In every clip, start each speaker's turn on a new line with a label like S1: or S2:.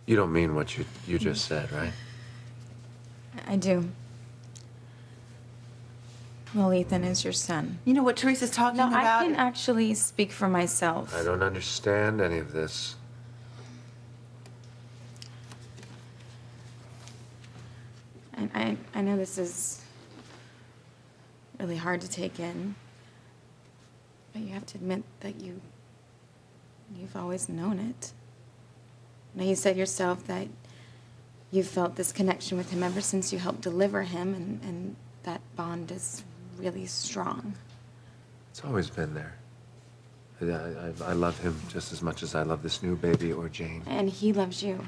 S1: You don't mean what you just said, right?
S2: I do. Well, Ethan is your son.
S3: You know what Theresa's talking about?
S2: No, I can actually speak for myself.
S1: I don't understand any of this.
S2: And I know this is really hard to take in, but you have to admit that you've always known it. Now, you said yourself that you felt this connection with him ever since you helped deliver him, and that bond is really strong.
S1: It's always been there. I love him just as much as I love this new baby or Jane.
S2: And he loves you.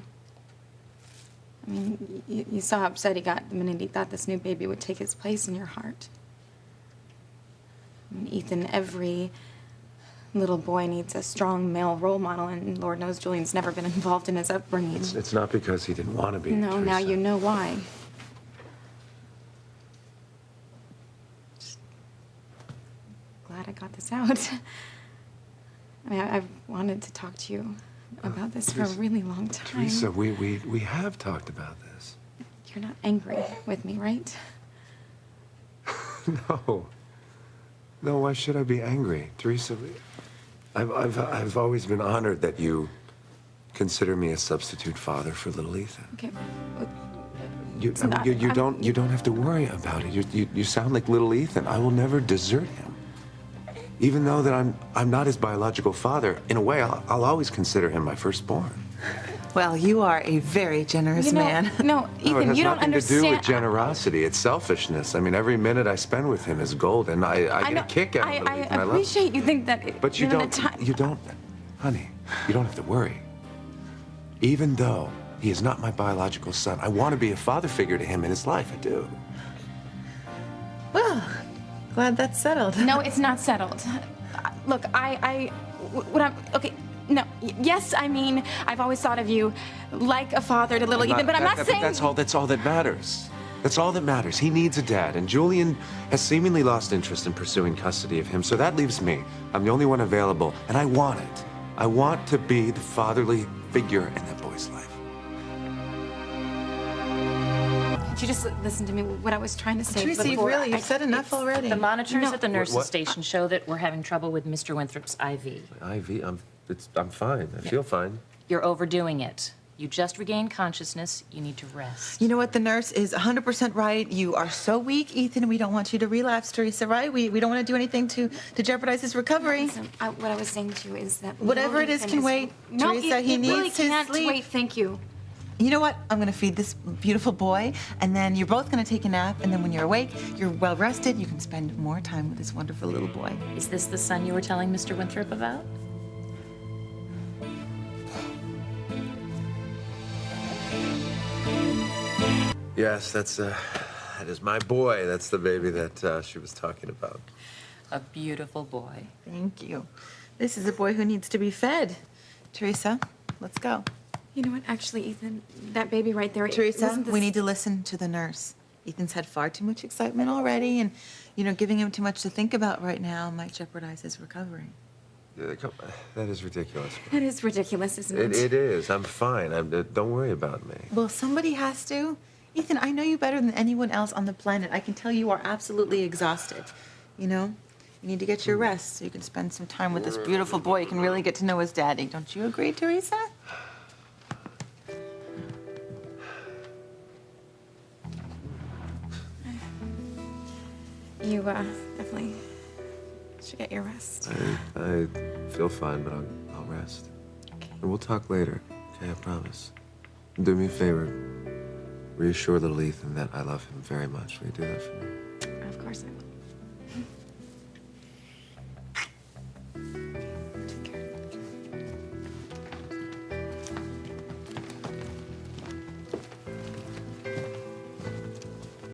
S2: I mean, you saw how upset he got the minute he thought this new baby would take his place in your heart. I mean, Ethan, every little boy needs a strong male role model, and Lord knows Julian's never been involved in his upbringing.
S1: It's not because he didn't want to be.
S2: No,
S1: Theresa.
S2: now you know why. Just glad I got this out. I mean, I've wanted to talk to you about this for a really long time.
S1: Theresa, we have talked about this.
S2: You're not angry with me, right?
S1: No. No, why should I be angry? Theresa, I've always been honored that you consider me a substitute father for little Ethan.
S2: Okay.
S1: You don't have to worry about it. You sound like little Ethan. I will never desert him. Even though that I'm not his biological father, in a way, I'll always consider him my firstborn.
S3: Well, you are a very generous man.
S2: No, Ethan, you don't understand.
S1: It has nothing to do with generosity. It's selfishness. I mean, every minute I spend with him is gold, and I get a kick out of it.
S2: I appreciate you think that.
S1: But you don't, honey, you don't have to worry. Even though he is not my biological son, I want to be a father figure to him in his life. I do.
S3: Well, glad that's settled.
S2: No, it's not settled. Look, okay. No, yes, I mean, I've always thought of you like a father to little Ethan, but I'm not saying...
S1: That's all that matters. That's all that matters. He needs a dad, and Julian has seemingly lost interest in pursuing custody of him, so that leaves me. I'm the only one available, and I want it. I want to be the fatherly figure in that boy's life.
S2: Could you just listen to me, what I was trying to say
S3: Theresa,
S2: before?
S3: you've said enough already.
S4: The monitors at the nurse's
S1: What?
S4: station show that we're having trouble with Mr. Winthrop's IV.
S1: I'm fine. I feel fine.
S4: You're overdoing it. You just regained consciousness. You need to rest.
S3: You know what? The nurse is 100% right. You are so weak, Ethan. We don't want you to relapse, Theresa, right? We don't want to do anything to jeopardize his recovery.
S2: Listen, what I was saying to you is that...
S3: Whatever it is can wait.
S2: No,
S3: Teresa, he
S2: it
S3: needs
S2: really
S3: his
S2: can't
S3: sleep.
S2: wait, thank you.
S3: You know what? I'm going to feed this beautiful boy, and then you're both going to take a nap, and then when you're awake, you're well rested, you can spend more time with this wonderful little boy.
S4: Is this the son you were telling Mr. Winthrop about?
S1: Yes, that is my boy. That's the baby that she was talking about.
S4: A beautiful boy.
S3: Thank you. This is a boy who needs to be fed. Teresa, let's go.
S2: You know what, actually, Ethan, that baby right there...
S3: Teresa, we need to listen to the nurse. Ethan's had far too much excitement already, and, you know, giving him too much to think about right now might jeopardize his recovery.
S1: Yeah, that is ridiculous.
S2: That is ridiculous, isn't it?
S1: It is. I'm fine. Don't worry about me.
S3: Well, somebody has to. Ethan, I know you better than anyone else on the planet. I can tell you are absolutely exhausted. You know? You need to get your rest so you can spend some time with this beautiful boy. You can really get to know his daddy. Don't you agree, Teresa?
S2: You, definitely should get your rest.
S1: I feel fine, but I'll rest.
S2: Okay.
S1: And we'll talk later, okay? I promise. Do me a favor. Reassure little Ethan that I love him very much. Will you do that for me?
S2: Of course I will.